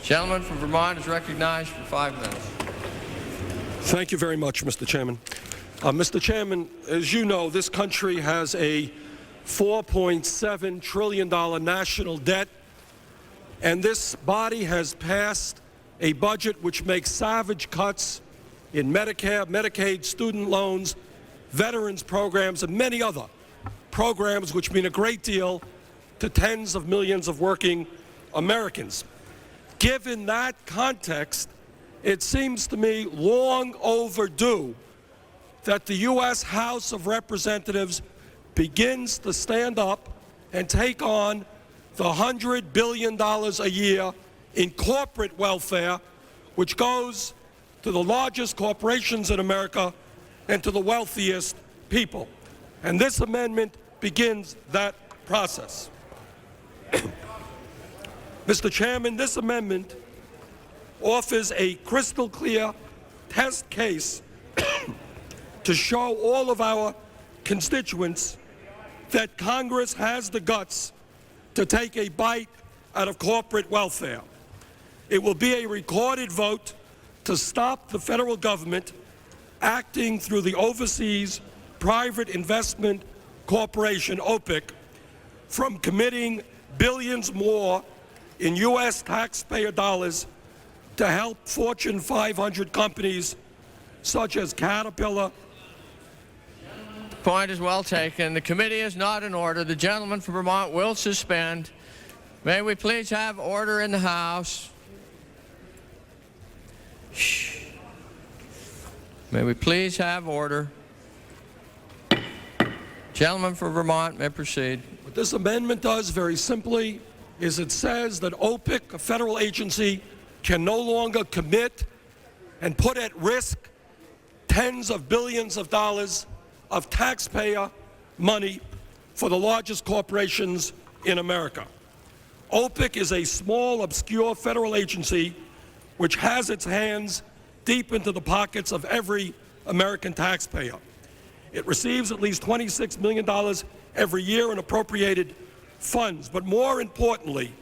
Gentleman from Vermont is recognized for 5 minutes. Thank you very much, Mr. Chairman. Mr. Chairman, as you know, this country has a $4.7 trillion national debt, and this body has passed a budget which makes savage cuts in Medicare, Medicaid, student loans, veterans programs, and many other programs which mean a great deal to tens of millions of working Americans. Given that context, it seems to me long overdue that the U.S. House of Representatives begins to stand up and take on the $100 billion a year in corporate welfare, which goes to the largest corporations in America and to the wealthiest people. And this amendment begins that process. Mr. Chairman, this amendment offers a crystal clear test case to show all of our constituents that Congress has the guts to take a bite out of corporate welfare. It will be a recorded vote to stop the federal government acting through the Overseas Private Investment Corporation, OPIC, from committing billions more in U.S. taxpayer dollars to help Fortune 500 companies such as Caterpillar. Point is well taken. The committee is not in order. The gentleman from Vermont will suspend. May we please have order in the House? Shh. May we please have order? Gentleman from Vermont may proceed. What this amendment does very simply is it says that OPIC, a federal agency, can no longer commit and put at risk tens of billions of dollars of taxpayer money for the largest corporations in America. OPIC is a small, obscure federal agency which has its hands deep into the pockets of every American taxpayer. It receives at least $26 million every year in appropriated funds, but more importantly,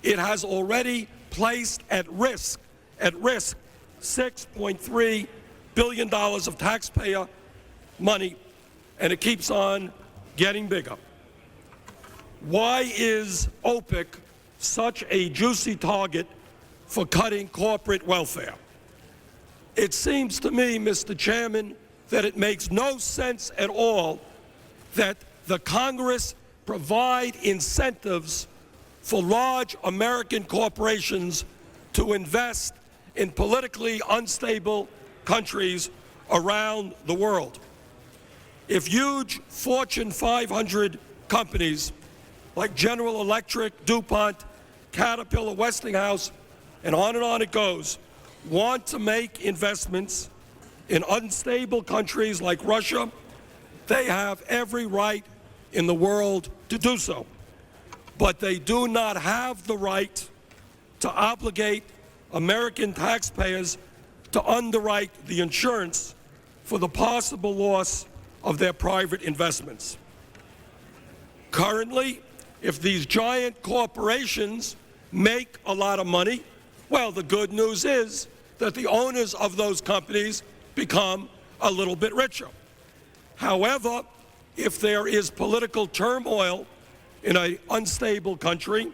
it has already placed at risk $6.3 billion of taxpayer money, and it keeps on getting bigger. Why is OPIC such a juicy target for cutting corporate welfare? It seems to me, Mr. Chairman, that it makes no sense at all that the Congress provide incentives for large American corporations to invest in politically unstable countries around the world. If huge Fortune 500 companies like General Electric, DuPont, Caterpillar, Westinghouse, and on it goes, want to make investments in unstable countries like Russia, they have every right in the world to do so. But they do not have the right to obligate American taxpayers to underwrite the insurance for the possible loss of their private investments. Currently, if these giant corporations make a lot of money, well, the good news is that the owners of those companies become a little bit richer. However, if there is political turmoil in an unstable country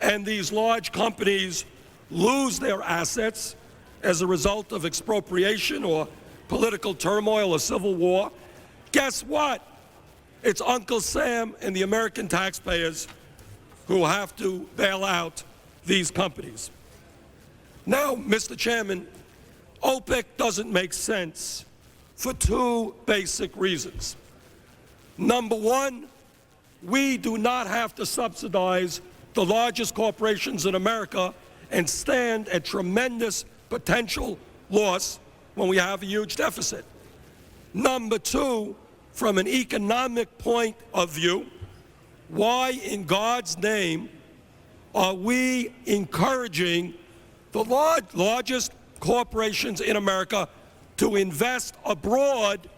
and these large companies lose their assets as a result of expropriation or political turmoil or civil war, guess what? It's Uncle Sam and the American taxpayers who have to bail out these companies. Now, Mr. Chairman, OPIC doesn't make sense for two basic reasons. Number one, we do not have to subsidize the largest corporations in America and stand at tremendous potential loss when we have a huge deficit. Number two, from an economic point of view, why in God's name are we encouraging the largest corporations in America to invest abroad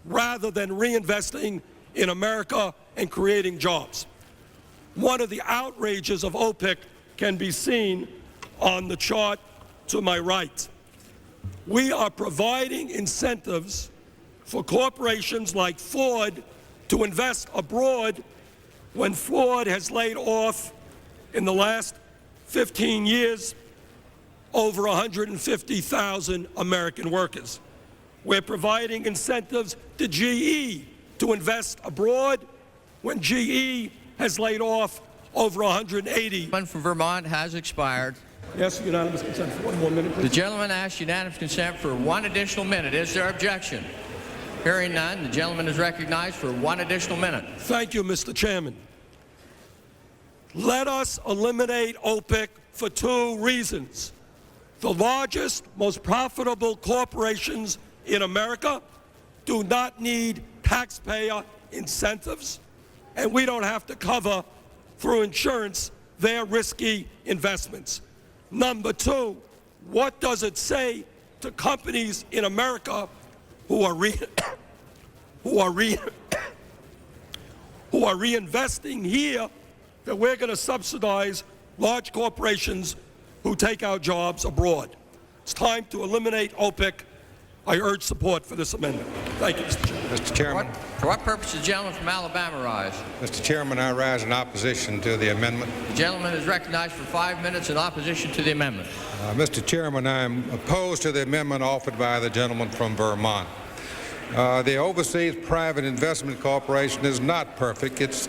rather than reinvesting in America and creating jobs? One of the outrages of OPIC can be seen on the chart to my right. We are providing incentives for corporations like Ford to invest abroad when Ford has laid off in the last 15 years over 150,000 American workers. We're providing incentives to GE to invest abroad when GE has laid off over 180. The gentleman from Vermont has expired. Yes, unanimous consent for one more minute, please. The gentleman asks unanimous consent for one additional minute. Is there objection? Hearing none, the gentleman is recognized for one additional minute. Thank you, Mr. Chairman. Let us eliminate OPIC for two reasons. The largest, most profitable corporations in America do not need taxpayer incentives, and we don't have to cover through insurance their risky investments. Number two, what does it say to companies in America who are reinvesting here that we're going to subsidize large corporations who take our jobs abroad? It's time to eliminate OPIC. I urge support for this amendment. Thank you, Mr. Chairman. Mr. Chairman. For what purpose does the gentleman from Alabama rise? Mr. Chairman, I rise in opposition to the amendment. The gentleman is recognized for 5 minutes in opposition to the amendment. Mr. Chairman, I am opposed to the amendment offered by the gentleman from Vermont. The Overseas Private Investment Corporation is not perfect. It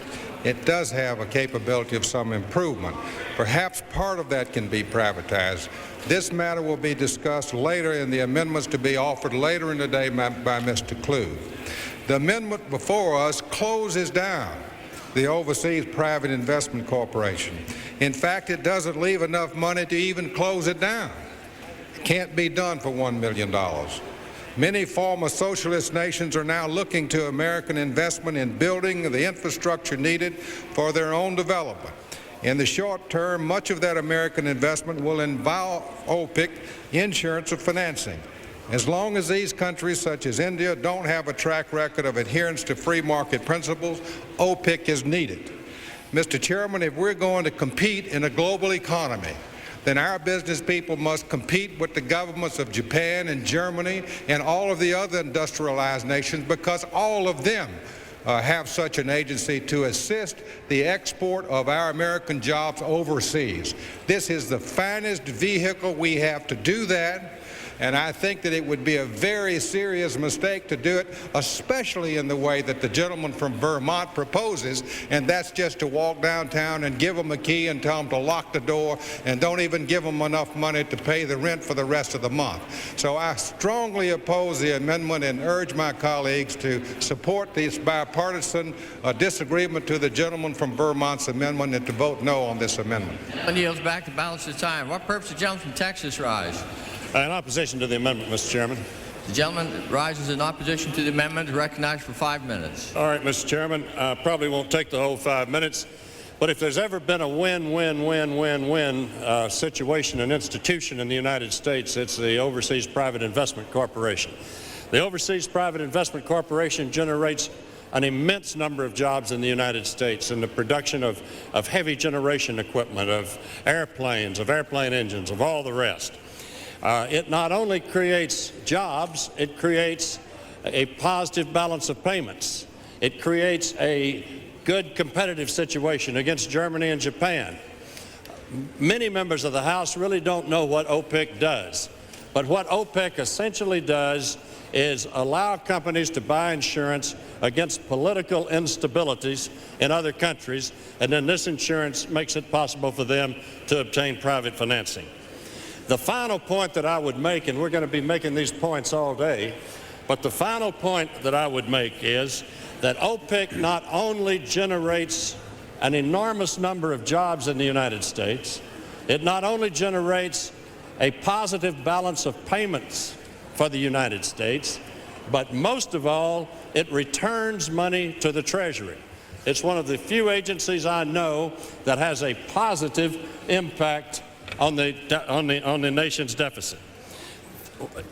does have a capability of some improvement. Perhaps part of that can be privatized. This matter will be discussed later in the amendments to be offered later in the day by Mr. Kluge. The amendment before us closes down the Overseas Private Investment Corporation. In fact, it doesn't leave enough money to even close it down. It can't be done for $1 million. Many former socialist nations are now looking to American investment in building the infrastructure needed for their own development. In the short term, much of that American investment will involve OPIC insurance or financing. As long as these countries, such as India, don't have a track record of adherence to free market principles, OPIC is needed. Mr. Chairman, if we're going to compete in a global economy, then our business people must compete with the governments of Japan and Germany and all of the other industrialized nations, because all of them have such an agency to assist the export of our American jobs overseas. This is the finest vehicle we have to do that. And I think that it would be a very serious mistake to do it, especially in the way that the gentleman from Vermont proposes, and that's just to walk downtown and give them a key and tell them to lock the door and don't even give them enough money to pay the rent for the rest of the month. So I strongly oppose the amendment and urge my colleagues to support this bipartisan disagreement to the gentleman from Vermont's amendment and to vote no on this amendment. And yields back to balance the time. What purpose does the gentleman from Texas rise? In opposition to the amendment, Mr. Chairman. The gentleman rises in opposition to the amendment, recognized for 5 minutes. All right, Mr. Chairman, probably won't take the whole 5 minutes, but if there's ever been a win-win-win-win-win situation and institution in the United States, it's the Overseas Private Investment Corporation. The Overseas Private Investment Corporation generates an immense number of jobs in the United States in the production of heavy generation equipment, of airplanes, of airplane engines, of all the rest. It not only creates jobs, it creates a positive balance of payments. It creates a good competitive situation against Germany and Japan. Many members of the House really don't know what OPIC does. But what OPIC essentially does is allow companies to buy insurance against political instabilities in other countries, and then this insurance makes it possible for them to obtain private financing. The final point that I would make, and we're going to be making these points all day, but the final point that I would make is that OPIC not only generates an enormous number of jobs in the United States, it not only generates a positive balance of payments for the United States, but most of all, it returns money to the Treasury. It's one of the few agencies I know that has a positive impact on the nation's deficit.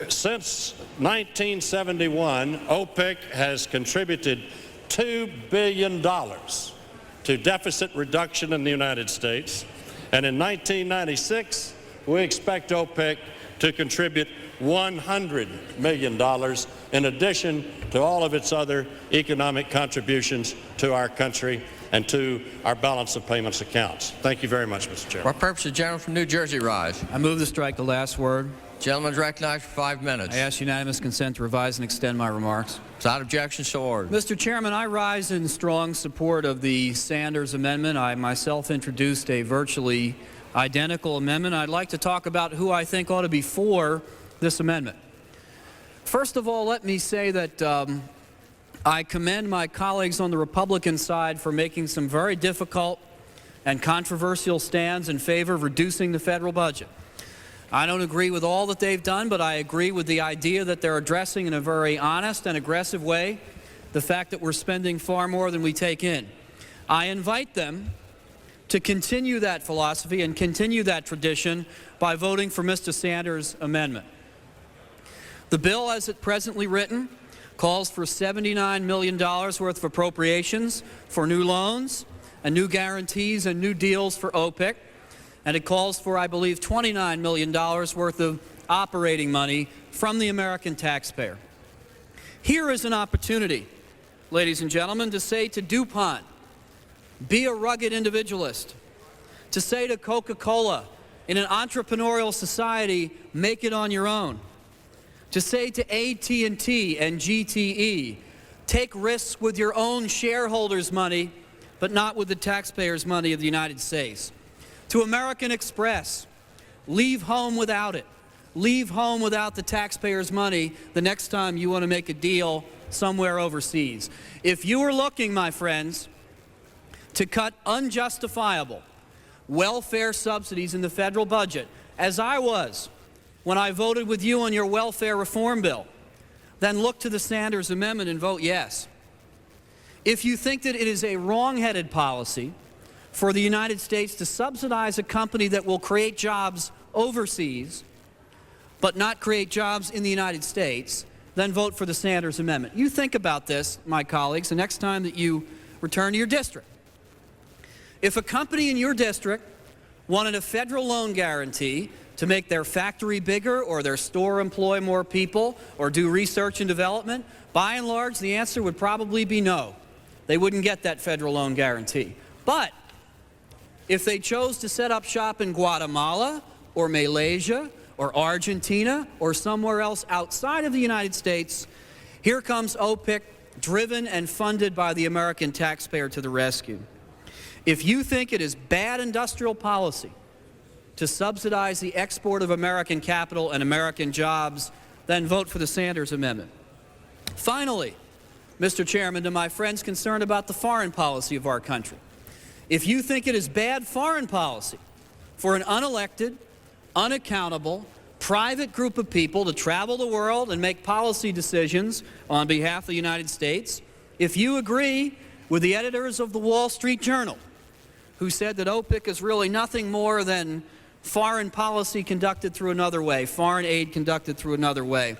Since 1971, OPIC has contributed $2 billion to deficit reduction in the United States, and in 1996, we expect OPEC to contribute $100 million in addition to all of its other economic contributions to our country and to our balance of payments accounts. Thank you very much, Mr. Chairman. What purpose the gentleman from New Jersey rise? I move to strike the last word. Gentleman is recognized for 5 minutes. I ask unanimous consent to revise and extend my remarks. Without objection, so ordered. Mr. Chairman, I rise in strong support of the Sanders Amendment. I myself introduced a virtually identical amendment. I'd like to talk about who I think ought to be for this amendment. First of all, let me say that I commend my colleagues on the Republican side for making some very difficult and controversial stands in favor of reducing the federal budget. I don't agree with all that they've done, but I agree with the idea that they're addressing in a very honest and aggressive way the fact that we're spending far more than we take in. I invite them to continue that philosophy and continue that tradition by voting for Mr. Sanders' amendment. The bill, as it presently written, calls for $79 million worth of appropriations for new loans and new guarantees and new deals for OPEC. And it calls for, I believe, $29 million worth of operating money from the American taxpayer. Here is an opportunity, ladies and gentlemen, to say to DuPont, be a rugged individualist. To say to Coca-Cola, in an entrepreneurial society, make it on your own. To say to AT&T and GTE, take risks with your own shareholders' money, but not with the taxpayers' money of the United States. To American Express, leave home without it. Leave home without the taxpayers' money the next time you want to make a deal somewhere overseas. If you are looking, my friends, to cut unjustifiable welfare subsidies in the federal budget, as I was when I voted with you on your welfare reform bill, then look to the Sanders Amendment and vote yes. If you think that it is a wrong-headed policy for the United States to subsidize a company that will create jobs overseas but not create jobs in the United States, then vote for the Sanders Amendment. You think about this, my colleagues, the next time that you return to your district. If a company in your district wanted a federal loan guarantee to make their factory bigger or their store employ more people or do research and development, by and large, the answer would probably be no. They wouldn't get that federal loan guarantee. But if they chose to set up shop in Guatemala or Malaysia or Argentina or somewhere else outside of the United States, here comes OPEC, driven and funded by the American taxpayer, to the rescue. If you think it is bad industrial policy to subsidize the export of American capital and American jobs, then vote for the Sanders Amendment. Finally, Mr. Chairman, to my friends concerned about the foreign policy of our country, if you think it is bad foreign policy for an unelected, unaccountable, private group of people to travel the world and make policy decisions on behalf of the United States, if you agree with the editors of the Wall Street Journal, who said that OPEC is really nothing more than foreign policy conducted through another way, foreign aid conducted through another way,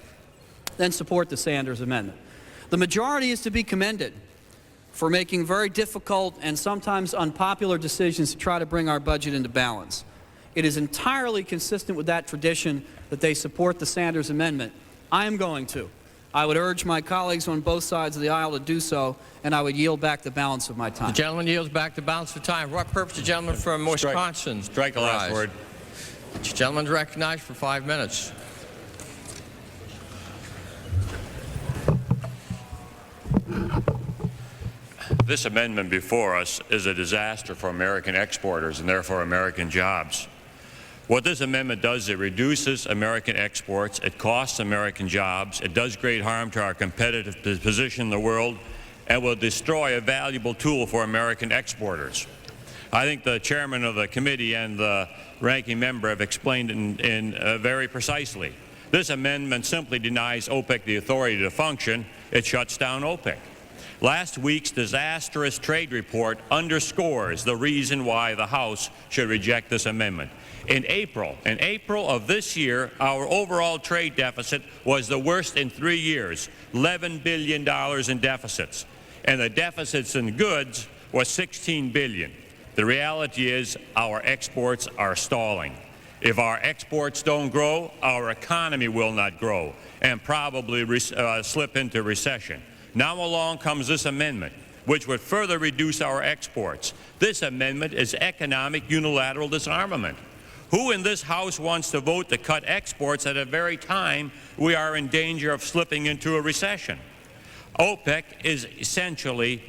then support the Sanders Amendment. The majority is to be commended for making very difficult and sometimes unpopular decisions to try to bring our budget into balance. It is entirely consistent with that tradition that they support the Sanders Amendment. I am going to. I would urge my colleagues on both sides of the aisle to do so, and I would yield back the balance of my time. The gentleman yields back the balance of time. For what purpose the gentleman from Wisconsin? Strike the last word. The gentleman is recognized for 5 minutes. This amendment before us is a disaster for American exporters and therefore American jobs. What this amendment does is it reduces American exports, it costs American jobs, it does great harm to our competitive position in the world, and will destroy a valuable tool for American exporters. I think the chairman of the committee and the ranking member have explained it very precisely. This amendment simply denies OPEC the authority to function. It shuts down OPEC. Last week's disastrous trade report underscores the reason why the House should reject this amendment. In April of this year, our overall trade deficit was the worst in 3 years, $11 billion in deficits. And the deficits in goods was $16 billion. The reality is our exports are stalling. If our exports don't grow, our economy will not grow and probably slip into recession. Now along comes this amendment, which would further reduce our exports. This amendment is economic unilateral disarmament. Who in this House wants to vote to cut exports at a very time we are in danger of slipping into a recession? OPEC is essentially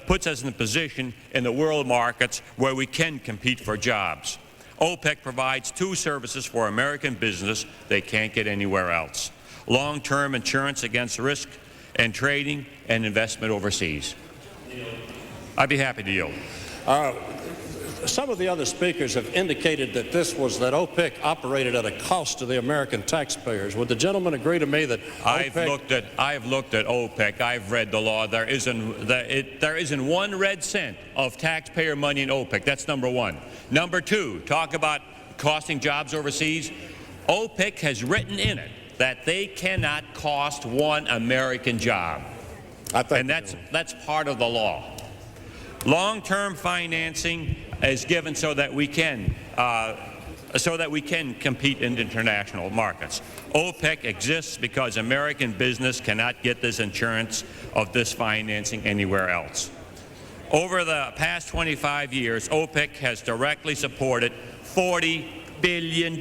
puts us in a position in the world markets where we can compete for jobs. OPEC provides two services for American business they can't get anywhere else: long-term insurance against risk and trading and investment overseas. I'd be happy to yield. Some of the other speakers have indicated that OPEC operated at a cost to the American taxpayers. Would the gentleman agree to me that I've looked at OPEC. I've read the law. There isn't one red cent of taxpayer money in OPEC. That's number one. Number two, talk about costing jobs overseas. OPEC has written in it that they cannot cost one American job, and that's part of the law. Long-term financing is given so that we can compete in international markets. OPEC exists because American business cannot get this insurance of this financing anywhere else. Over the past 25 years, OPEC has directly supported $40 billion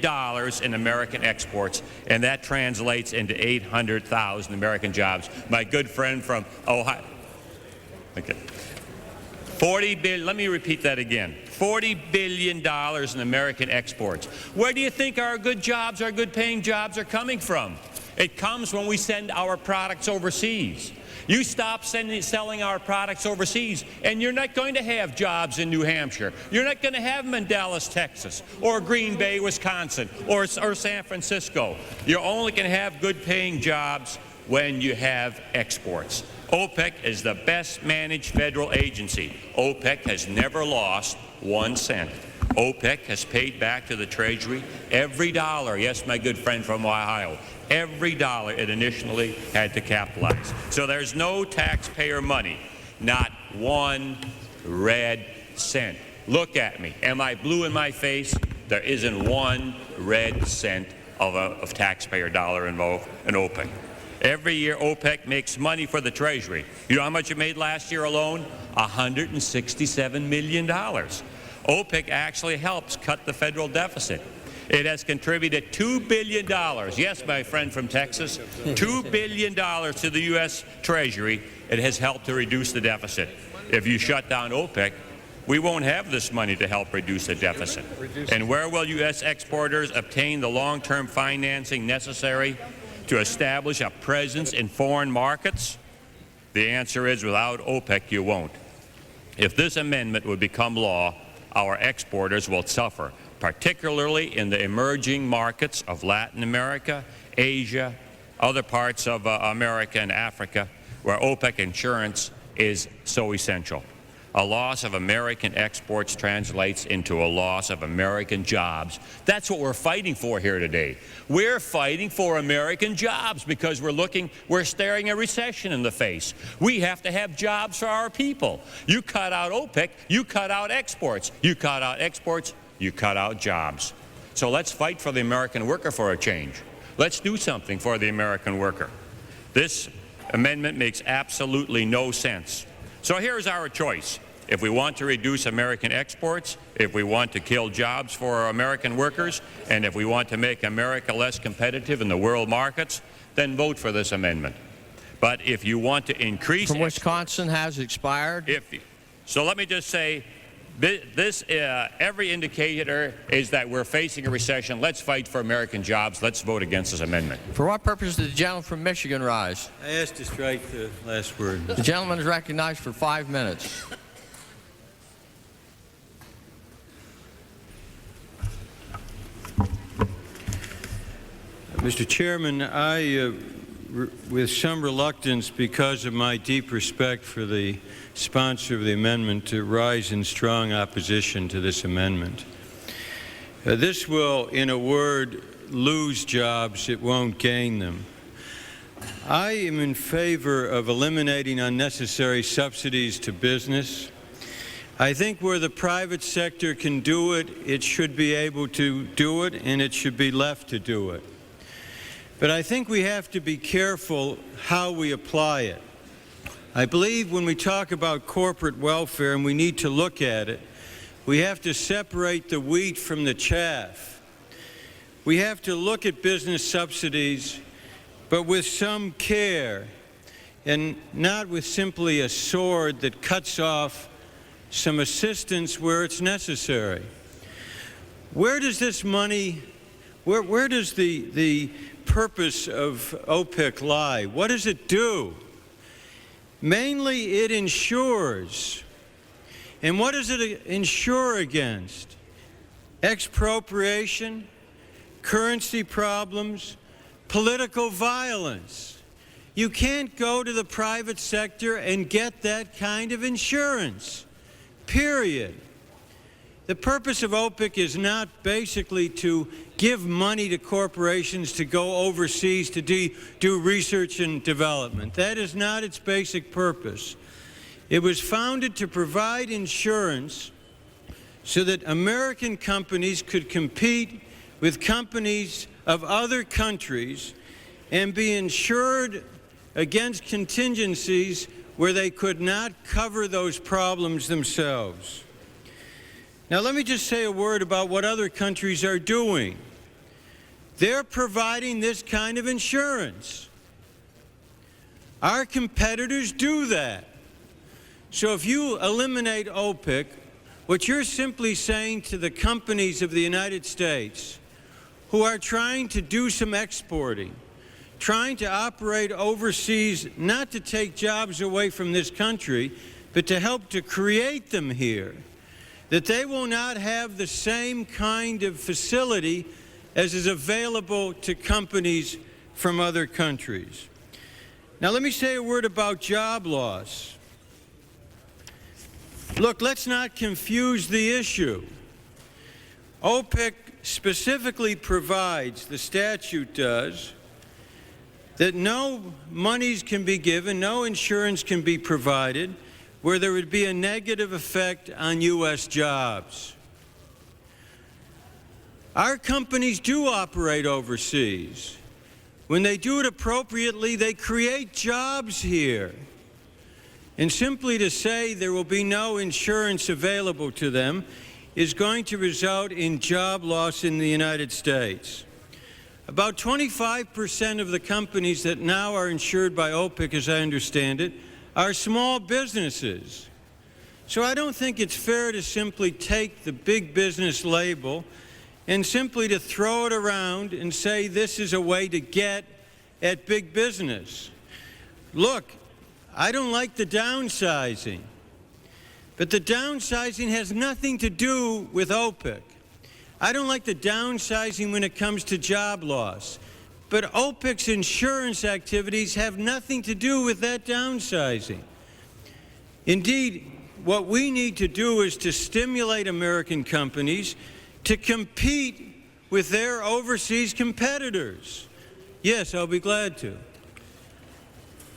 in American exports, and that translates into 800,000 American jobs. My good friend from Ohio. Okay. 40 billion, let me repeat that again. $40 billion in American exports. Where do you think our good jobs, our good paying jobs are coming from? It comes when we send our products overseas. You stop selling our products overseas, and you're not going to have jobs in New Hampshire. You're not going to have them in Dallas, Texas, or Green Bay, Wisconsin, or San Francisco. You're only going to have good paying jobs when you have exports. OPEC is the best managed federal agency. OPEC has never lost 1 cent. OPEC has paid back to the Treasury every dollar, yes, my good friend from Ohio, every dollar it initially had to capitalize. So there's no taxpayer money, not 1 red cent. Look at me. Am I blue in my face? There isn't 1 red cent of taxpayer dollar involved in OPEC. Every year, OPEC makes money for the Treasury. You know how much it made last year alone? $167 million. OPEC actually helps cut the federal deficit. It has contributed $2 billion, yes, my friend from Texas, $2 billion to the U.S. Treasury. It has helped to reduce the deficit. If you shut down OPEC, we won't have this money to help reduce the deficit. And where will U.S. exporters obtain the long-term financing necessary to establish a presence in foreign markets? The answer is without OPEC you won't. If this amendment would become law, our exporters will suffer, particularly in the emerging markets of Latin America, Asia, other parts of America and Africa, where OPEC insurance is so essential. A loss of American exports translates into a loss of American jobs. That's what we're fighting for here today. We're fighting for American jobs because we're staring a recession in the face. We have to have jobs for our people. You cut out OPEC, you cut out exports. You cut out exports, you cut out jobs. So let's fight for the American worker for a change. Let's do something for the American worker. This amendment makes absolutely no sense. So here's our choice. If we want to reduce American exports, if we want to kill jobs for our American workers, and if we want to make America less competitive in the world markets, then vote for this amendment. But if you want to increase... From Wisconsin has expired. So let me just say, every indicator is that we're facing a recession. Let's fight for American jobs. Let's vote against this amendment. For what purpose did the gentleman from Michigan rise? I asked to strike the last word. The gentleman is recognized for 5 minutes. Mr. Chairman, I, with some reluctance because of my deep respect for the sponsor of the amendment, to rise in strong opposition to this amendment. This will, in a word, lose jobs. It won't gain them. I am in favor of eliminating unnecessary subsidies to business. I think where the private sector can do it, it should be able to do it, and it should be left to do it. But I think we have to be careful how we apply it. I believe when we talk about corporate welfare, and we need to look at it, we have to separate the wheat from the chaff. We have to look at business subsidies, but with some care, and not with simply a sword that cuts off some assistance where it's necessary. Where does this money, where does the purpose of OPIC lie? What does it do? Mainly it insures. And what does it insure against? Expropriation, currency problems, political violence. You can't go to the private sector and get that kind of insurance. Period. The purpose of OPIC is not basically to give money to corporations to go overseas to do research and development. That is not its basic purpose. It was founded to provide insurance so that American companies could compete with companies of other countries and be insured against contingencies where they could not cover those problems themselves. Now, let me just say a word about what other countries are doing. They're providing this kind of insurance. Our competitors do that. So if you eliminate OPIC, what you're simply saying to the companies of the United States who are trying to do some exporting, trying to operate overseas, not to take jobs away from this country, but to help to create them here, that they will not have the same kind of facility as is available to companies from other countries. Now, let me say a word about job loss. Look, let's not confuse the issue. OPIC specifically provides, the statute does, that no monies can be given, no insurance can be provided where there would be a negative effect on U.S. jobs. Our companies do operate overseas. When they do it appropriately, they create jobs here. And simply to say there will be no insurance available to them is going to result in job loss in the United States. About 25% of the companies that now are insured by OPIC, as I understand it, are small businesses. So I don't think it's fair to simply take the big business label and simply to throw it around and say this is a way to get at big business. Look, I don't like the downsizing, but the downsizing has nothing to do with OPIC. I don't like the downsizing when it comes to job loss, but OPIC's insurance activities have nothing to do with that downsizing. Indeed, what we need to do is to stimulate American companies to compete with their overseas competitors. Yes, I'll be glad to.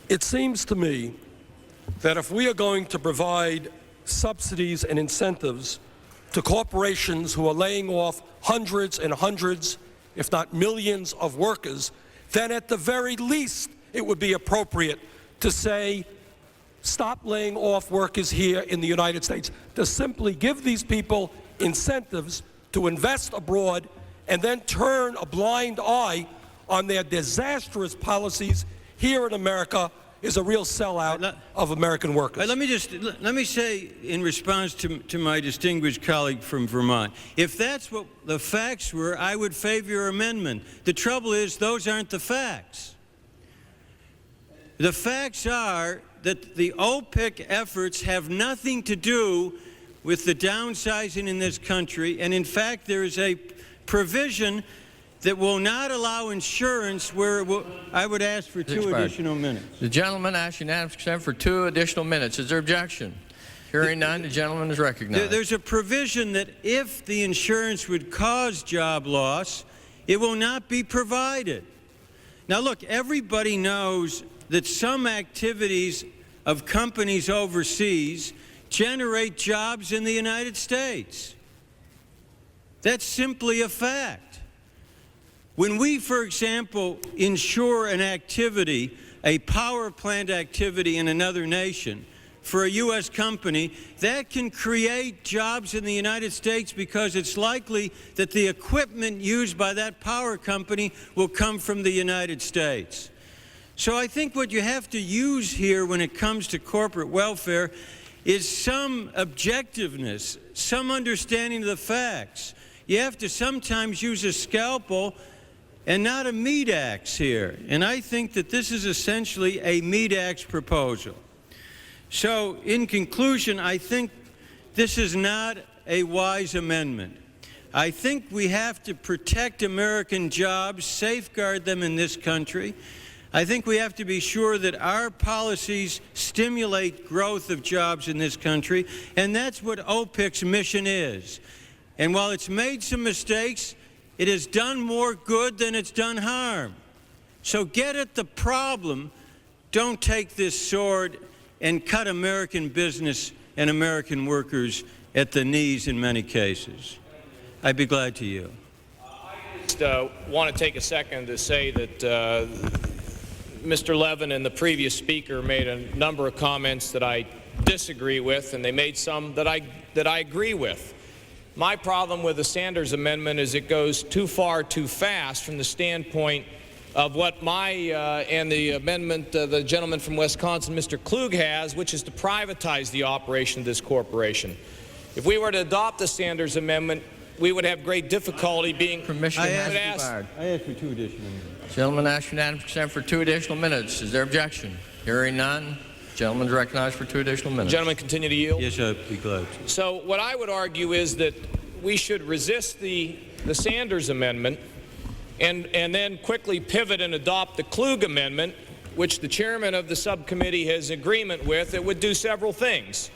It seems to me that if we are going to provide subsidies and incentives to corporations who are laying off hundreds and hundreds, if not millions of workers, then at the very least it would be appropriate to say, stop laying off workers here in the United States, to simply give these people incentives to invest abroad and then turn a blind eye on their disastrous policies here in America is a real sellout of American workers. Let me say in response to my distinguished colleague from Vermont, if that's what the facts were, I would favor your amendment. The trouble is those aren't the facts. The facts are that the OPIC efforts have nothing to do with the downsizing in this country, and in fact there is a provision that will not allow insurance where I would ask for 2 additional minutes. The gentleman asks unanimous consent for 2 additional minutes. Is there objection? Hearing none, the gentleman is recognized. There's a provision that if the insurance would cause job loss, it will not be provided. Now look, everybody knows that some activities of companies overseas generate jobs in the United States. That's simply a fact. When we, for example, insure an activity, a power plant activity in another nation, for a U.S. company, that can create jobs in the United States because it's likely that the equipment used by that power company will come from the United States. So I think what you have to use here when it comes to corporate welfare is some objectiveness, some understanding of the facts. You have to sometimes use a scalpel and not a meat axe here. And I think that this is essentially a meat axe proposal. So, in conclusion, I think this is not a wise amendment. I think we have to protect American jobs, safeguard them in this country. I think we have to be sure that our policies stimulate growth of jobs in this country, and that's what OPIC's mission is. And while it's made some mistakes, it has done more good than it's done harm. So get at the problem. Don't take this sword and cut American business and American workers at the knees in many cases. I'd be glad to yield. I just want to take a second to say that Mr. Levin and the previous speaker made a number of comments that I disagree with, and they made some that I agree with. My problem with the Sanders Amendment is it goes too far too fast from the standpoint of what my and the amendment the gentleman from Wisconsin, Mr. Klug, has, which is to privatize the operation of this corporation. If we were to adopt the Sanders Amendment, we would have great difficulty being... Permission has expired. I ask for 2 additional minutes. Gentleman asks unanimous consent for 2 additional minutes. Is there objection? Hearing none. Gentleman is recognized for 2 additional minutes. Gentlemen, continue to yield. Yes, I'd be glad to. So what I would argue is that we should resist the Sanders Amendment and then quickly pivot and adopt the Klug Amendment, which the chairman of the subcommittee has agreement with. It would do several things.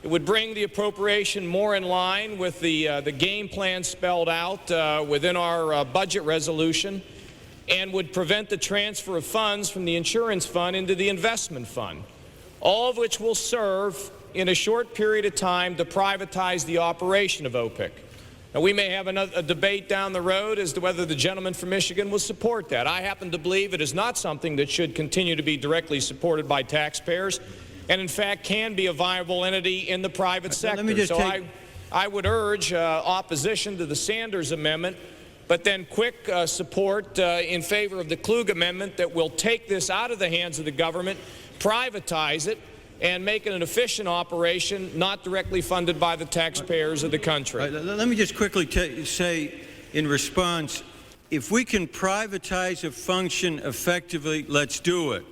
It would bring the appropriation more in line with the game plan spelled out within our budget resolution, and would prevent the transfer of funds from the insurance fund into the investment fund, all of which will serve in a short period of time to privatize the operation of OPIC. Now, we may have a debate down the road as to whether the gentleman from Michigan will support that. I happen to believe it is not something that should continue to be directly supported by taxpayers, and in fact can be a viable entity in the private sector. So I would urge opposition to the Sanders Amendment, but then quick support in favor of the Klug Amendment that will take this out of the hands of the government, privatize it, and make it an efficient operation not directly funded by the taxpayers of the country. Let me just quickly say in response, if we can privatize a function effectively, let's do it.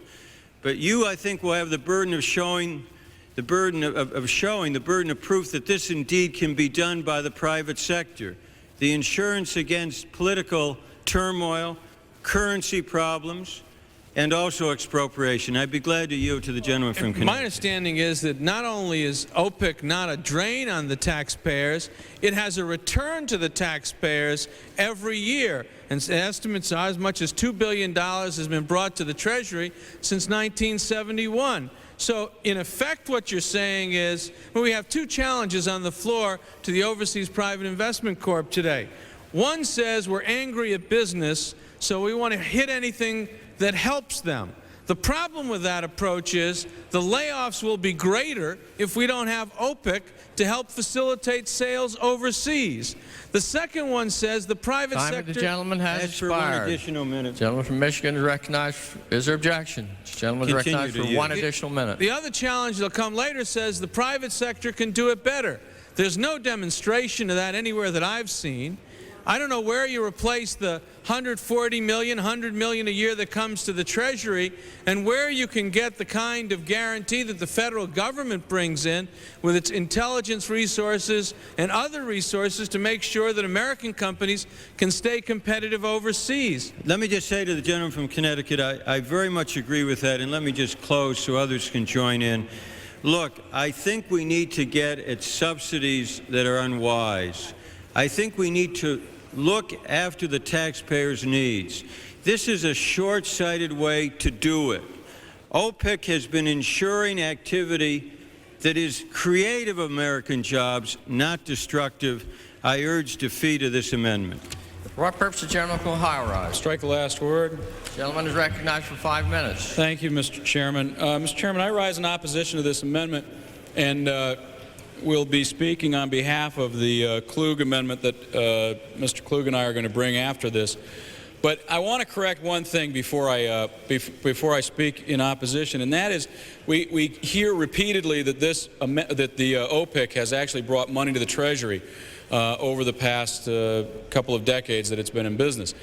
But you, I think, will have the burden of showing, the burden of proof that this indeed can be done by the private sector. The insurance against political turmoil, currency problems, and also expropriation. I'd be glad to yield to the gentleman from Connecticut. My understanding is that not only is OPIC not a drain on the taxpayers, it has a return to the taxpayers every year. And estimates are as much as $2 billion has been brought to the Treasury since 1971. So, in effect, what you're saying is, well, we have 2 challenges on the floor to the Overseas Private Investment Corp today. One says we're angry at business, so we want to hit anything that helps them. The problem with that approach is the layoffs will be greater if we don't have OPIC to help facilitate sales overseas. The second one says the private sector... Time of the gentleman has expired. For 1 additional minute. Gentleman from Michigan is recognized. Is there objection? Gentleman is recognized for 1 additional minute. The other challenge that'll come later says the private sector can do it better. There's no demonstration of that anywhere that I've seen. I don't know where you replace the $140 million, $100 million a year that comes to the Treasury, and where you can get the kind of guarantee that the federal government brings in with its intelligence resources and other resources to make sure that American companies can stay competitive overseas. Let me just say to the gentleman from Connecticut, I very much agree with that, and let me just close so others can join in. Look, I think we need to get at subsidies that are unwise. I think we need to look after the taxpayers' needs. This is a short-sighted way to do it. OPIC has been insuring activity that is creative of American jobs, not destructive. I urge defeat of this amendment. For what purpose the gentleman from Ohio rise? Strike the last word. The gentleman is recognized for 5 minutes. Thank you, Mr. Chairman. Mr. Chairman, I rise in opposition to this amendment and will be speaking on behalf of the Klug amendment that Mr. Klug and I are going to bring after this. But I want to correct one thing before I speak in opposition, and that is we hear repeatedly that the OPIC has actually brought money to the Treasury over the past couple of decades that it's been in business.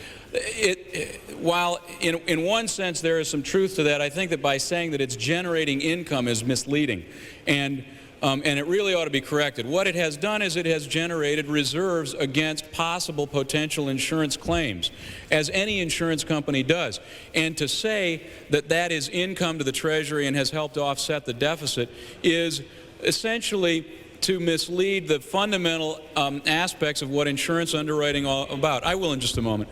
While in one sense there is some truth to that, I think that by saying that it's generating income is misleading, and it really ought to be corrected. What it has done is it has generated reserves against possible potential insurance claims, as any insurance company does. And to say that that is income to the Treasury and has helped offset the deficit is essentially to mislead the fundamental aspects of what insurance underwriting is all about. I will in just a moment.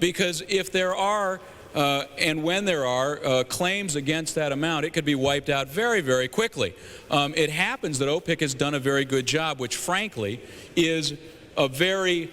Because if there are and when there are claims against that amount, it could be wiped out very, very quickly. It happens that OPIC has done a very good job, which frankly is a very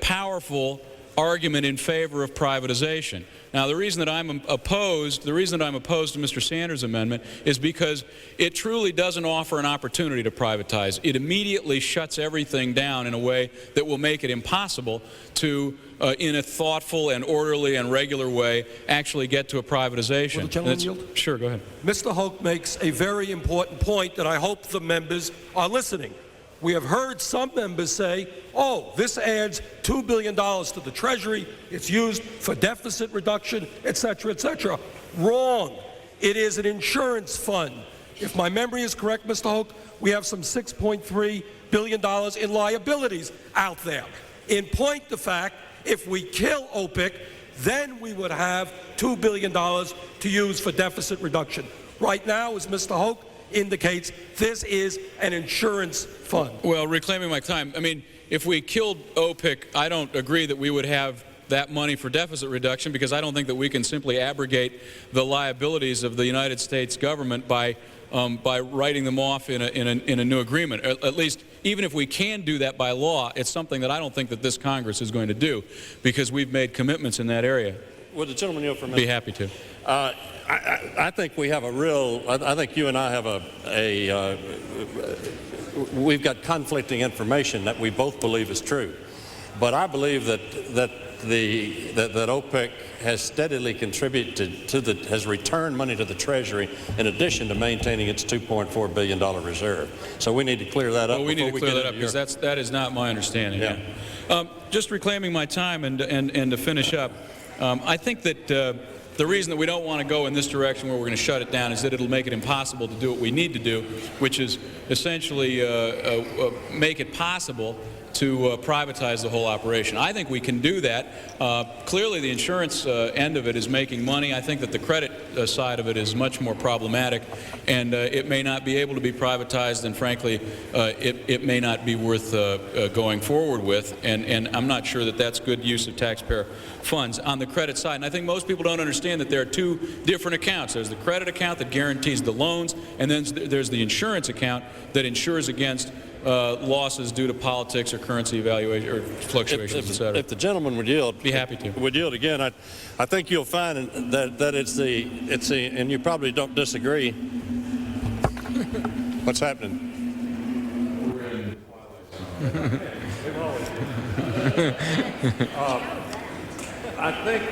powerful argument in favor of privatization. Now, the reason that I'm opposed to Mr. Sanders' amendment is because it truly doesn't offer an opportunity to privatize. It immediately shuts everything down in a way that will make it impossible to, in a thoughtful and orderly and regular way, actually get to a privatization. Will the gentleman yield? Sure, go ahead. Mr. Hoke makes a very important point that I hope the members are listening. We have heard some members say, oh, this adds $2 billion to the Treasury, it's used for deficit reduction, etc., etc. Wrong. It is an insurance fund. If my memory is correct, Mr. Hoke, we have some $6.3 billion in liabilities out there. In point of fact, if we kill OPIC, then we would have $2 billion to use for deficit reduction. Right now, as Mr. Hoke indicates, this is an insurance fund. Well, reclaiming my time, I mean, if we killed OPIC, I don't agree that we would have that money for deficit reduction, because I don't think that we can simply abrogate the liabilities of the United States government by writing them off in a new agreement. At least, even if we can do that by law, it's something that I don't think that this Congress is going to do, because we've made commitments in that area. Would the gentleman yield for a minute? Be happy to. I think we have I think you and I have we've got conflicting information that we both believe is true. But I believe that OPIC has steadily contributed has returned money to the Treasury in addition to maintaining its $2.4 billion reserve. So we need to clear that up. Well, we need to clear that up, because that is not my understanding. Yeah. Just reclaiming my time and to finish up, I think that the reason that we don't want to go in this direction where we're going to shut it down is that it'll make it impossible to do what we need to do, which is essentially make it possible to privatize the whole operation. I think we can do that. Clearly, the insurance end of it is making money. I think that the credit side of it is much more problematic, and it may not be able to be privatized, and frankly, it may not be worth going forward with, and I'm not sure that that's good use of taxpayer funds on the credit side. And I think most people don't understand that there are two different accounts. There's the credit account that guarantees the loans, and then there's the insurance account that insures against losses due to politics or currency evaluation or fluctuations, etc. If the gentleman would yield, be happy to. Would yield again. I think you'll find that it's the and you probably don't disagree. What's happening? I think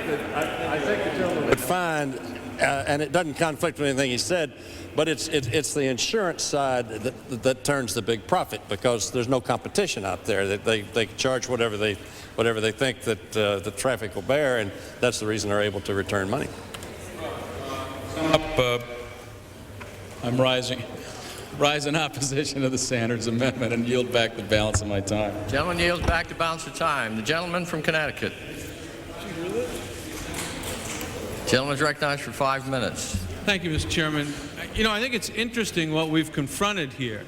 the gentleman would find, and it doesn't conflict with anything he said, but it's the insurance side that turns the big profit, because there's no competition out there. They charge whatever they think that the traffic will bear, and that's the reason they're able to return money. I'm rising in opposition to the Sanders amendment and yield back the balance of my time. Gentleman yields back the balance of time. The gentleman from Connecticut. Gentleman is recognized for 5 minutes. Thank you, Mr. Chairman. You know, I think it's interesting what we've confronted here.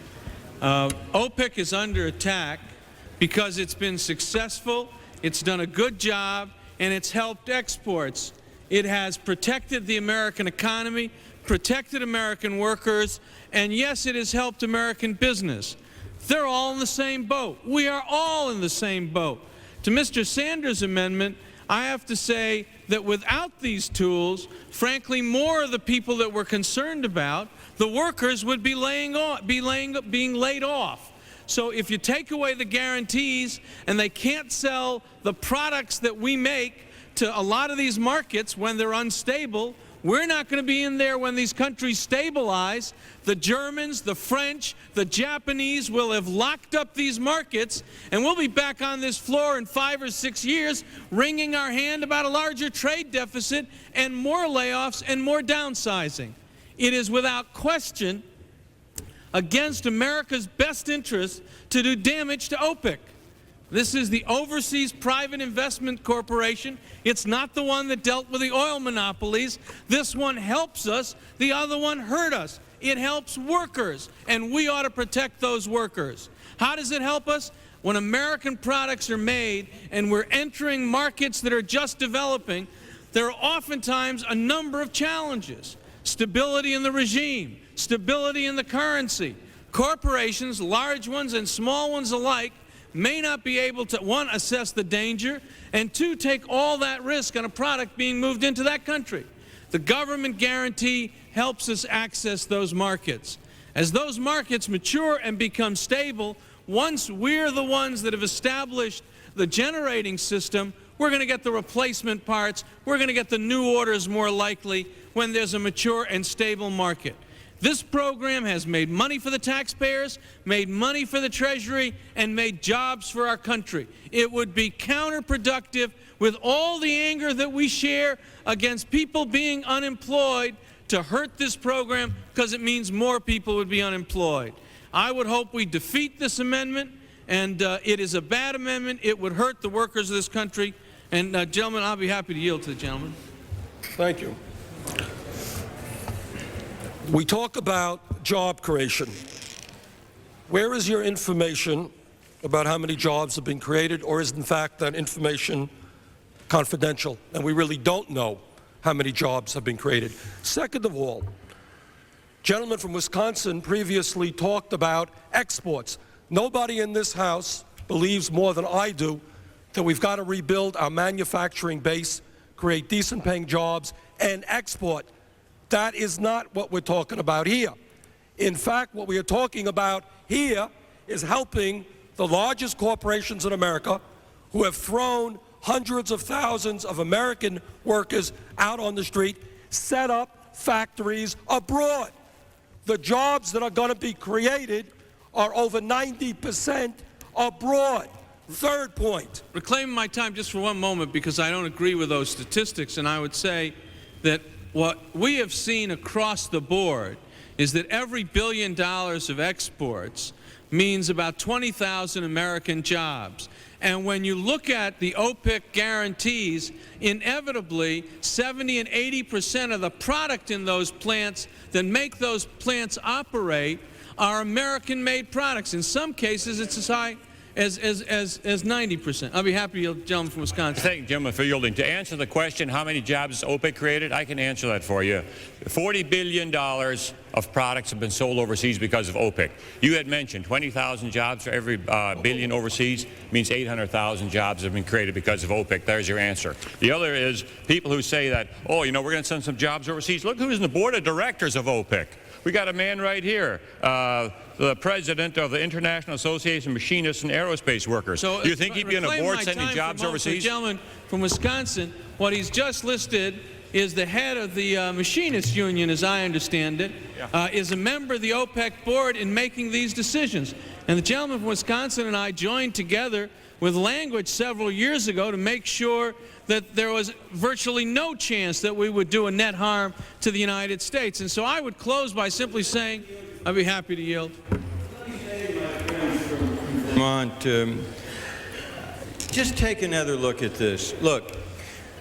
OPIC is under attack because it's been successful, it's done a good job, and it's helped exports. It has protected the American economy, protected American workers, and yes, it has helped American business. They're all in the same boat. We are all in the same boat. To Mr. Sanders' amendment, I have to say that without these tools, frankly, more of the people that we're concerned about, the workers, would be being laid off. So if you take away the guarantees and they can't sell the products that we make to a lot of these markets when they're unstable, we're not going to be in there when these countries stabilize. The Germans, the French, the Japanese will have locked up these markets, and we'll be back on this floor in 5 or 6 years wringing our hand about a larger trade deficit and more layoffs and more downsizing. It is without question against America's best interest to do damage to OPEC. This is the Overseas Private Investment Corporation. It's not the one that dealt with the oil monopolies. This one helps us. The other one hurt us. It helps workers, and we ought to protect those workers. How does it help us? When American products are made and we're entering markets that are just developing, there are oftentimes a number of challenges. Stability in the regime, stability in the currency. Corporations, large ones and small ones alike, may not be able to, one, assess the danger, and two, take all that risk on a product being moved into that country. The government guarantee helps us access those markets. As those markets mature and become stable, once we're the ones that have established the generating system, we're going to get the replacement parts, we're going to get the new orders more likely when there's a mature and stable market. This program has made money for the taxpayers, made money for the Treasury, and made jobs for our country. It would be counterproductive with all the anger that we share against people being unemployed to hurt this program, because it means more people would be unemployed. I would hope we defeat this amendment, and it is a bad amendment. It would hurt the workers of this country. And gentlemen, I'll be happy to yield to the gentleman. Thank you. We talk about job creation. Where is your information about how many jobs have been created, or is in fact that information confidential and we really don't know how many jobs have been created? Second of all, gentleman from Wisconsin previously talked about exports. Nobody in this House believes more than I do that we've got to rebuild our manufacturing base, create decent paying jobs, and export. That is not what we're talking about here. In fact, what we are talking about here is helping the largest corporations in America, who have thrown hundreds of thousands of American workers out on the street, set up factories abroad. The jobs that are going to be created are over 90% abroad. Third point. Reclaiming my time just for one moment, because I don't agree with those statistics, and I would say that what we have seen across the board is that every $1 billion of exports means about 20,000 American jobs. And when you look at the OPEC guarantees, inevitably 70 and 80% of the product in those plants that make those plants operate are American-made products. In some cases, it's as high as 90%. I'll be happy to yield, gentleman from Wisconsin. Thank you, gentleman, for yielding. To answer the question, how many jobs has OPEC created, I can answer that for you. $40 billion of products have been sold overseas because of OPEC. You had mentioned 20,000 jobs for every billion overseas means 800,000 jobs have been created because of OPEC. There's your answer. The other is people who say that, oh, you know, we're going to send some jobs overseas. Look who's in the board of directors of OPEC. We got a man right here, the president of the International Association of Machinists and Aerospace Workers. So, do you think he'd be on a board sending jobs overseas? The gentleman from Wisconsin, what he's just listed is the head of the Machinists Union, as I understand it, is a member of the OPEC board in making these decisions. And the gentleman from Wisconsin and I joined together with language several years ago to make sure that there was virtually no chance that we would do a net harm to the United States. And so I would close by simply saying, I'd be happy to yield. Vermont, just take another look at this. Look,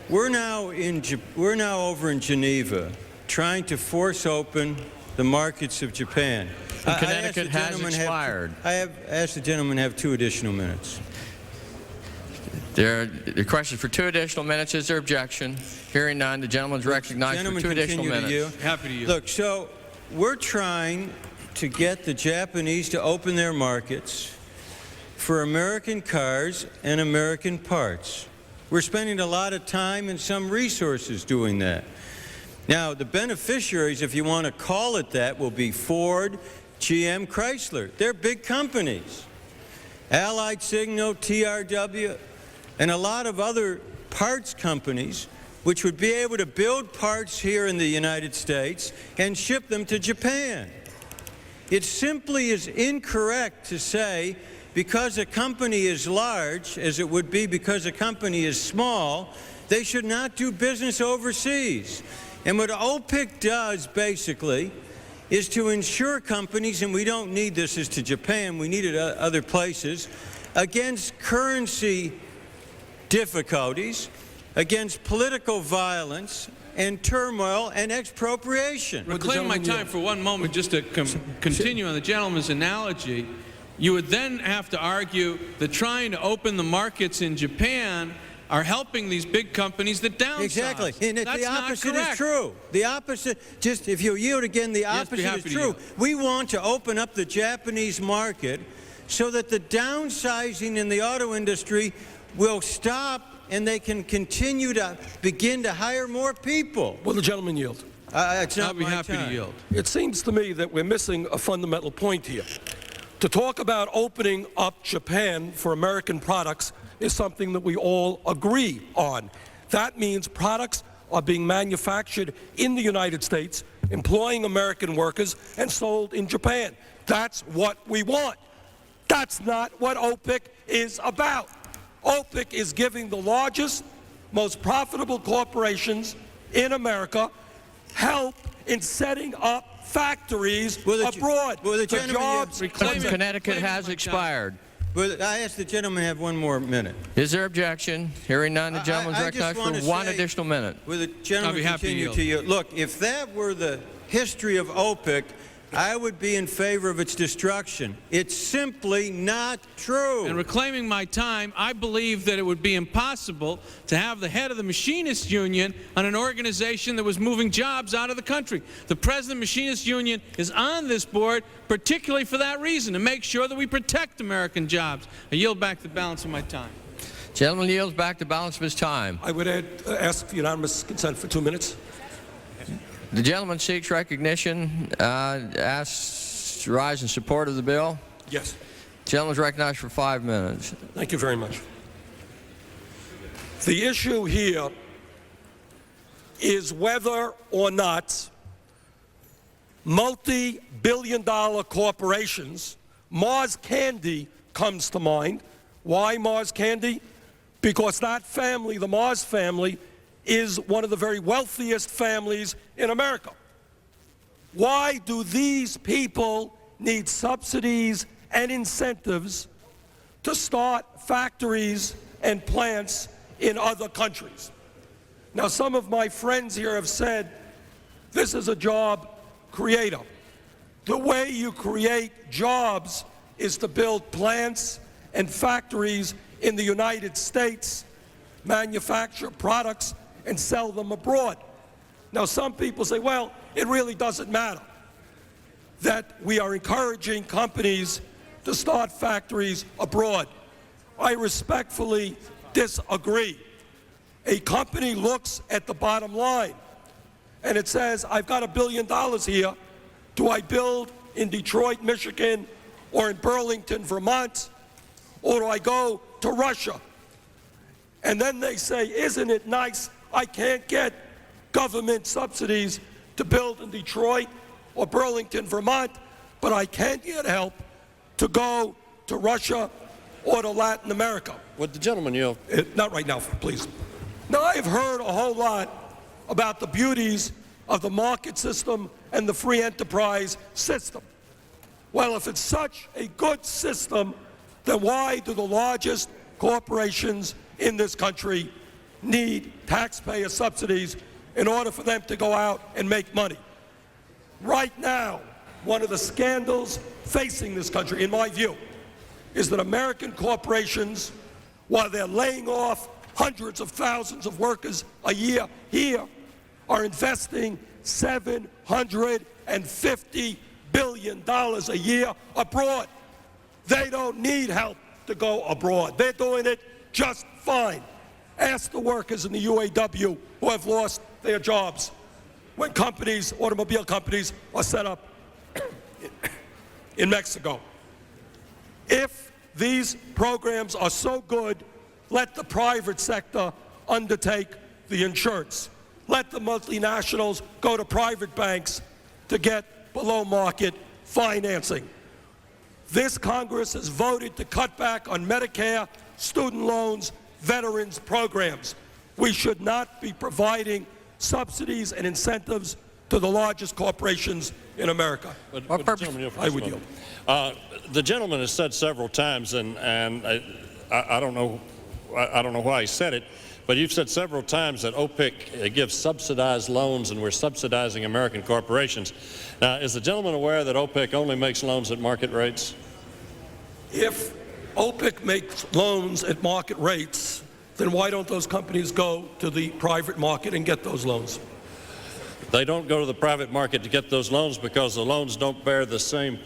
we're now over in Geneva trying to force open the markets of Japan. Connecticut has expired. I have asked the gentleman to have 2 additional minutes. There are questions for 2 additional minutes. Is there objection? Hearing none, the gentleman is recognized for 2 additional minutes. Happy to yield. Look, so We're trying to get the Japanese to open their markets for American cars and American parts. We're spending a lot of time and some resources doing that. Now, the beneficiaries, if you want to call it that, will be Ford, GM, Chrysler. They're big companies. Allied Signal, TRW, and a lot of other parts companies which would be able to build parts here in the United States and ship them to Japan. It simply is incorrect to say because a company is large, as it would be because a company is small, they should not do business overseas. And what OPIC does, basically, is to ensure companies, and we don't need this as to Japan, we need it other places, against currency difficulties, against political violence and turmoil and expropriation. Reclaim my time for one moment just to continue on the gentleman's analogy. You would then have to argue that trying to open the markets in Japan are helping these big companies that downsize. Exactly. And That's the opposite not is true. The opposite, just if you yield again, the opposite is true. We want to open up the Japanese market so that the downsizing in the auto industry will stop and they can continue to begin to hire more people. Will the gentleman yield? It's not I'll be my happy time. to yield. It seems to me that we're missing a fundamental point here. To talk about opening up Japan for American products is something that we all agree on. That means products are being manufactured in the United States, employing American workers, and sold in Japan. That's what we want. That's not what OPIC is about. OPIC is giving the largest, most profitable corporations in America help in setting up factories abroad. the for jobs. Connecticut has expired. I ask the gentleman to have one more minute. Is there objection? Hearing none, the gentleman is I just recognized for wanna 1 say- additional minute. Will the gentleman I'll be happy to continue yield. to yield? Look, if that were the history of OPIC, I would be in favor of its destruction. It's simply not true. And reclaiming my time, I believe that it would be impossible to have the head of the Machinists Union on an organization that was moving jobs out of the country. The president of the Machinists Union is on this board particularly for that reason, to make sure that we protect American jobs. I yield back the balance of my time. Gentleman yields back the balance of his time. I would ask for unanimous consent for 2 minutes. The gentleman seeks recognition, asks to rise in support of the bill. Yes. The gentleman is recognized for 5 minutes. Thank you very much. The issue here is whether or not multi-billion-dollar corporations, Mars Candy comes to mind. Why Mars Candy? Because that family, the Mars family, is one of the very wealthiest families in America. Why do these people need subsidies and incentives to start factories and plants in other countries? Now, some of my friends here have said this is a job creator. The way you create jobs is to build plants and factories in the United States, manufacture products, and sell them abroad. Now, some people say, well, it really doesn't matter that we are encouraging companies to start factories abroad. I respectfully disagree. A company looks at the bottom line, and it says, I've got $1 billion here. Do I build in Detroit, Michigan, or in Burlington, Vermont, or do I go to Russia? And then they say, isn't it nice I can't get government subsidies to build in Detroit or Burlington, Vermont, but I can get help to go to Russia or to Latin America. Would the gentleman yield? Not right now, please. Now, I've heard a whole lot about the beauties of the market system and the free enterprise system. Well, if it's such a good system, then why do the largest corporations in this country need taxpayer subsidies in order for them to go out and make money? Right now, one of the scandals facing this country, in my view, is that American corporations while they're laying off hundreds of thousands of workers a year here, are investing $750 billion a year abroad. They don't need help to go abroad. They're doing it just fine. Ask the workers in the UAW who have lost their jobs when companies, automobile companies, are set up in Mexico. If these programs are so good, let the private sector undertake the insurance. Let the multinationals go to private banks to get below-market financing. This Congress has voted to cut back on Medicare, student loans, veterans programs. We should not be providing subsidies and incentives to the largest corporations in America. I would yield. The gentleman has said several times, and I don't know why he said it, but you've said several times that OPIC gives subsidized loans and we're subsidizing American corporations. Now, is the gentleman aware that OPIC only makes loans at market rates? If OPIC makes loans at market rates, then why don't those companies go to the private market and get those loans? They don't go to the private market to get those loans because the loans don't bear the same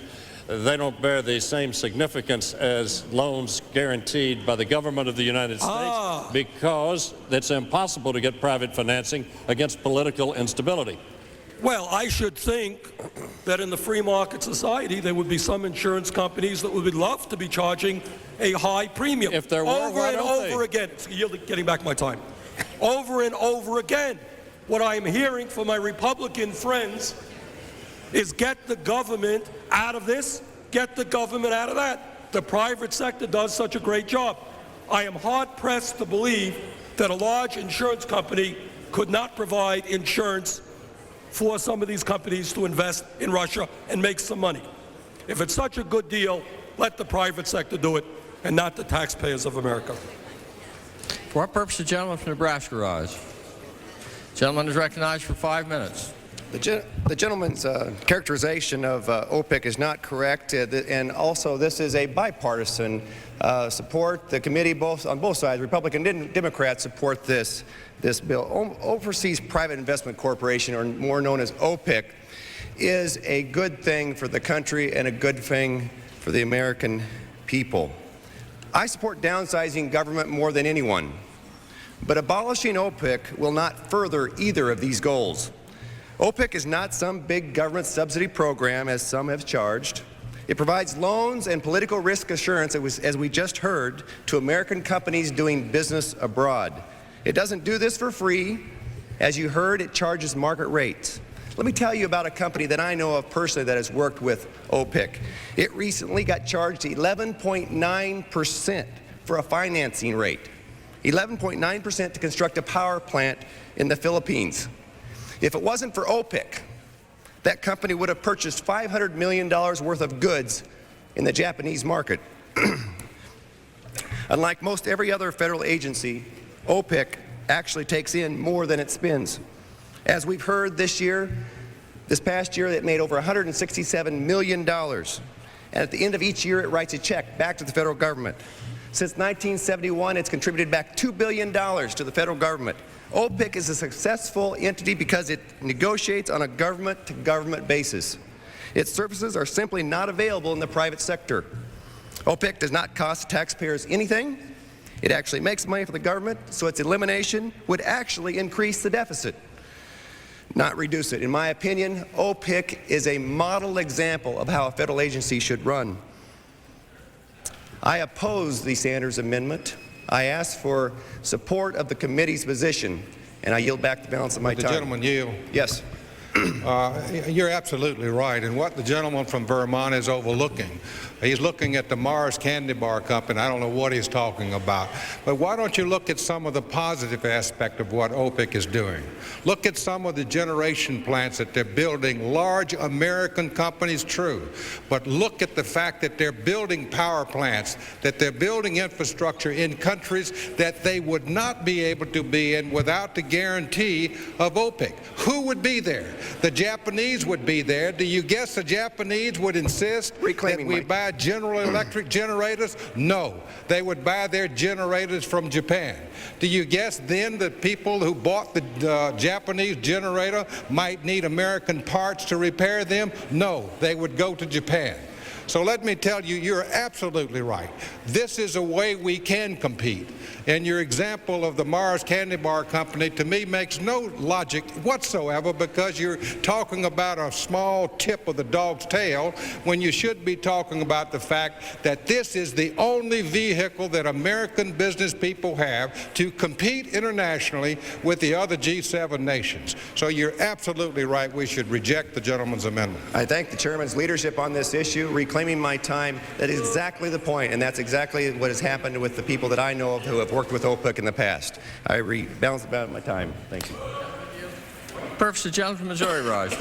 significance as loans guaranteed by the government of the United States because it's impossible to get private financing against political instability. Well, I should think that in the free market society there would be some insurance companies that would love to be charging a high premium. If there were, over and over again, getting back my time, over and over again, what I'm hearing from my Republican friends is get the government out of this, get the government out of that. The private sector does such a great job. I am hard-pressed to believe that a large insurance company could not provide insurance for some of these companies to invest in Russia and make some money. If it's such a good deal, let the private sector do it and not the taxpayers of America. For what purpose the gentleman from Nebraska rise? The gentleman is recognized for 5 minutes. The gentleman's characterization of OPIC is not correct, and also this is a bipartisan support. The committee, on both sides, Republican and Democrats, support this bill. Overseas Private Investment Corporation, or more known as OPIC, is a good thing for the country and a good thing for the American people. I support downsizing government more than anyone, but abolishing OPIC will not further either of these goals. OPIC is not some big government subsidy program, as some have charged. It provides loans and political risk assurance, as we just heard, to American companies doing business abroad. It doesn't do this for free. As you heard, it charges market rates. Let me tell you about a company that I know of personally that has worked with OPIC. It recently got charged 11.9% for a financing rate. 11.9% to construct a power plant in the Philippines. If it wasn't for OPIC, that company would have purchased $500 million worth of goods in the Japanese market. Unlike most every other federal agency, OPIC actually takes in more than it spends. As we've heard this past year, it made over $167 million. And at the end of each year, it writes a check back to the federal government. Since 1971, it's contributed back $2 billion to the federal government. OPIC is a successful entity because it negotiates on a government-to-government basis. Its services are simply not available in the private sector. OPIC does not cost taxpayers anything. It actually makes money for the government, so its elimination would actually increase the deficit, not reduce it. In my opinion, OPIC is a model example of how a federal agency should run. I oppose the Sanders Amendment. I ask for support of the committee's position, and I yield back the balance of my time. The gentleman yield. Yes. You're absolutely right. And what the gentleman from Vermont is overlooking, he's looking at the Mars Candy Bar Company. I don't know what he's talking about. But why don't you look at some of the positive aspect of what OPIC is doing? Look at some of the generation plants that they're building, large American companies, true. But look at the fact that they're building power plants, that they're building infrastructure in countries that they would not be able to be in without the guarantee of OPIC. Who would be there? The Japanese would be there. Do you guess the Japanese would insist that we buy General Electric generators? No. They would buy their generators from Japan. Do you guess then that people who bought the Japanese generator might need American parts to repair them? No. They would go to Japan. So let me tell you, you're absolutely right. This is a way we can compete. And your example of the Mars Candy Bar Company, to me, makes no logic whatsoever, because you're talking about a small tip of the dog's tail when you should be talking about the fact that this is the only vehicle that American business people have to compete internationally with the other G7 nations. So you're absolutely right. We should reject the gentleman's amendment. I thank the chairman's leadership on this issue, reclaiming my time. That is exactly the point, and that's exactly what has happened with the people that I know of who have worked with OPIC in the past. I rebalance about my time. Thank you. Purpose of the gentleman from Missouri, rise.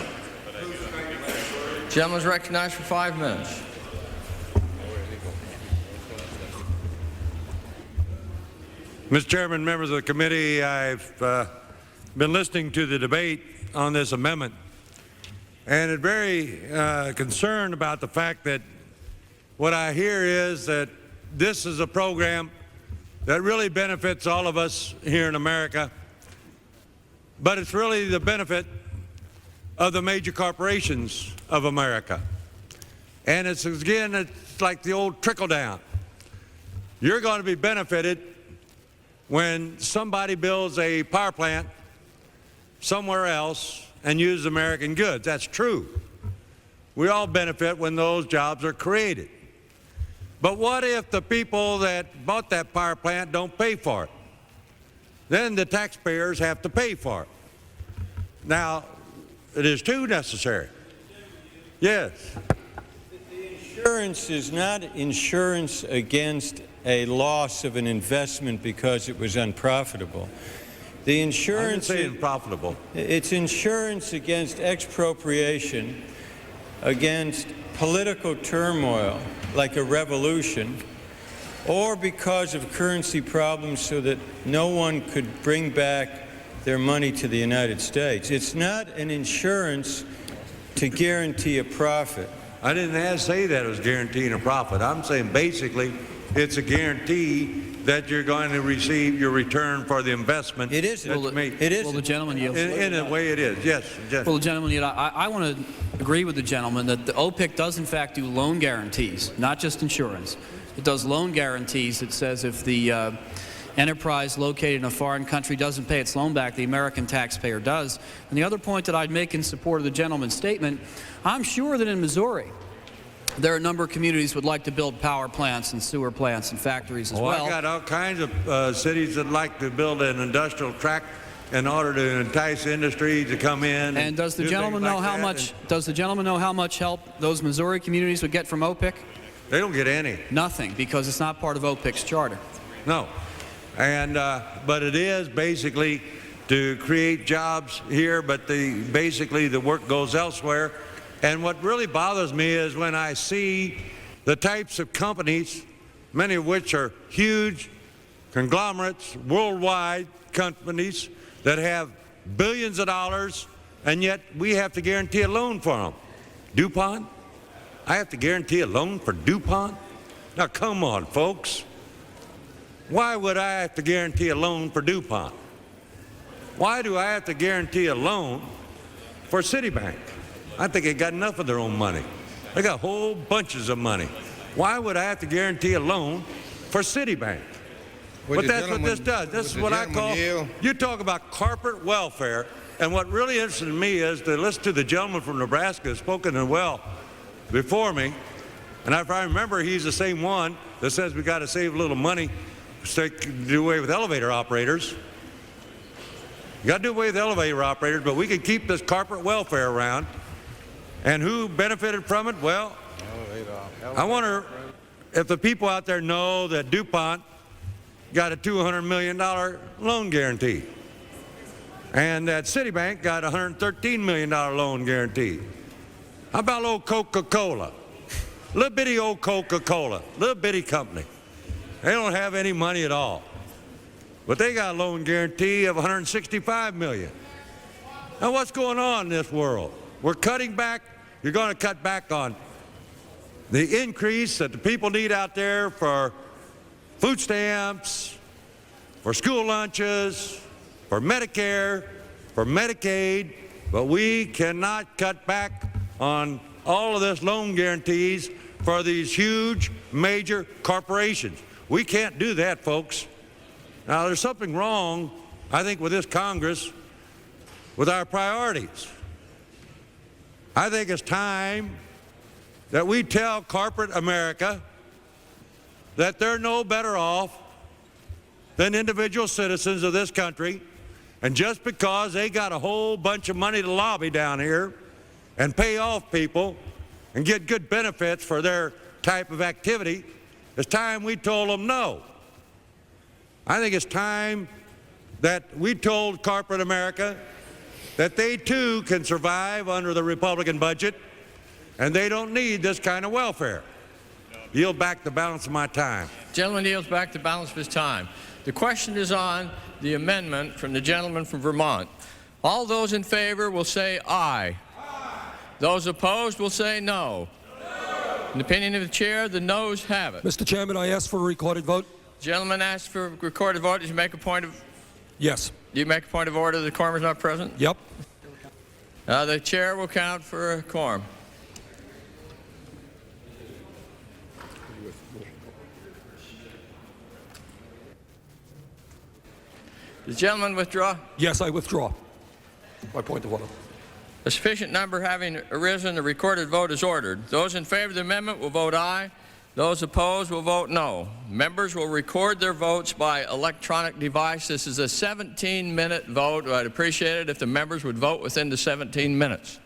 Gentleman is recognized for 5 minutes. Mr. Chairman, members of the committee, I've been listening to the debate on this amendment, and I'm very concerned about the fact that what I hear is that this is a program that really benefits all of us here in America, but it's really the benefit of the major corporations of America. And it's like the old trickle down. You're going to be benefited when somebody builds a power plant somewhere else and uses American goods. That's true. We all benefit when those jobs are created. But what if the people that bought that power plant don't pay for it? Then the taxpayers have to pay for it. Now, it is too necessary. Yes. The insurance is not insurance against a loss of an investment because it was unprofitable. The insurance I didn't say unprofitable. It's insurance against expropriation, against political turmoil, like a revolution, or because of currency problems so that no one could bring back their money to the United States. It's not an insurance to guarantee a profit. I didn't say that it was guaranteeing a profit. I'm saying basically it's a guarantee that you're going to receive your return for the investment. It is. It is. Well, the gentleman yields. In a way it is, yes. Well, the gentleman yields. I want to agree with the gentleman that the OPIC does in fact do loan guarantees, not just insurance. It does loan guarantees. It says if the enterprise located in a foreign country doesn't pay its loan back, the American taxpayer does. And the other point that I'd make in support of the gentleman's statement, I'm sure that in Missouri, there are a number of communities would like to build power plants and sewer plants and factories as well. I got all kinds of cities that like to build an industrial tract in order to entice industry to come in. And does the gentleman know how much? Does the gentleman know how much help those Missouri communities would get from OPIC? They don't get any. Nothing, because it's not part of OPIC's charter. No, and but it is basically to create jobs here. But basically the work goes elsewhere. And what really bothers me is when I see the types of companies, many of which are huge conglomerates, worldwide companies that have billions of dollars, and yet we have to guarantee a loan for them. DuPont? I have to guarantee a loan for DuPont? Now come on, folks. Why would I have to guarantee a loan for DuPont? Why do I have to guarantee a loan for Citibank? I think they got enough of their own money. They got whole bunches of money. Why would I have to guarantee a loan for Citibank? But that's what this does. This is what I call, you talk about corporate welfare, and what really interested me is to listen to the gentleman from Nebraska who's spoken well before me, and if I remember, he's the same one that says we got to save a little money so do away with elevator operators. You got to do away with elevator operators, but we can keep this corporate welfare around. And who benefited from it? Well, I wonder if the people out there know that DuPont got a $200 million loan guarantee, and that Citibank got a $113 million loan guarantee. How about old Coca-Cola? Little bitty old Coca-Cola, little bitty company. They don't have any money at all, but they got a loan guarantee of $165 million. Now, what's going on in this world? We're cutting back. You're going to cut back on the increase that the people need out there for food stamps, for school lunches, for Medicare, for Medicaid, but we cannot cut back on all of this loan guarantees for these huge, major corporations. We can't do that, folks. Now, there's something wrong, I think, with this Congress, with our priorities. I think it's time that we tell corporate America that they're no better off than individual citizens of this country, and just because they got a whole bunch of money to lobby down here and pay off people and get good benefits for their type of activity, it's time we told them no. I think it's time that we told corporate America that they too can survive under the Republican budget and they don't need this kind of welfare. Yield back the balance of my time. Gentleman yields back the balance of his time. The question is on the amendment from the gentleman from Vermont. All those in favor will say aye. Aye. Those opposed will say no. No. In the opinion of the chair, the noes have it. Mr. Chairman, I ask for a recorded vote. Gentleman asked for a recorded vote. Did you make a point of? Yes. Do you make a point of order that the quorum is not present? Yep. The chair will count for a quorum. The gentleman withdraw? Yes, I withdraw my point of order. A sufficient number having arisen, the recorded vote is ordered. Those in favor of the amendment will vote aye. Those opposed will vote no. Members will record their votes by electronic device. This is a 17-minute vote. I'd appreciate it if the members would vote within the 17 minutes.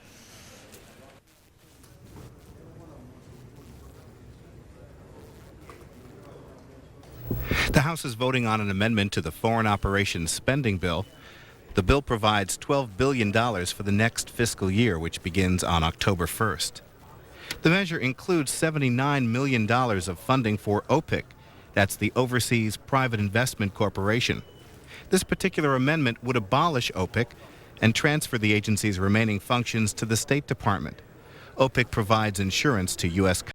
The House is voting on an amendment to the Foreign Operations Spending Bill. The bill provides $12 billion for the next fiscal year, which begins on October 1st. The measure includes $79 million of funding for OPIC. That's the Overseas Private Investment Corporation. This particular amendment would abolish OPIC and transfer the agency's remaining functions to the State Department. OPIC provides insurance to U.S.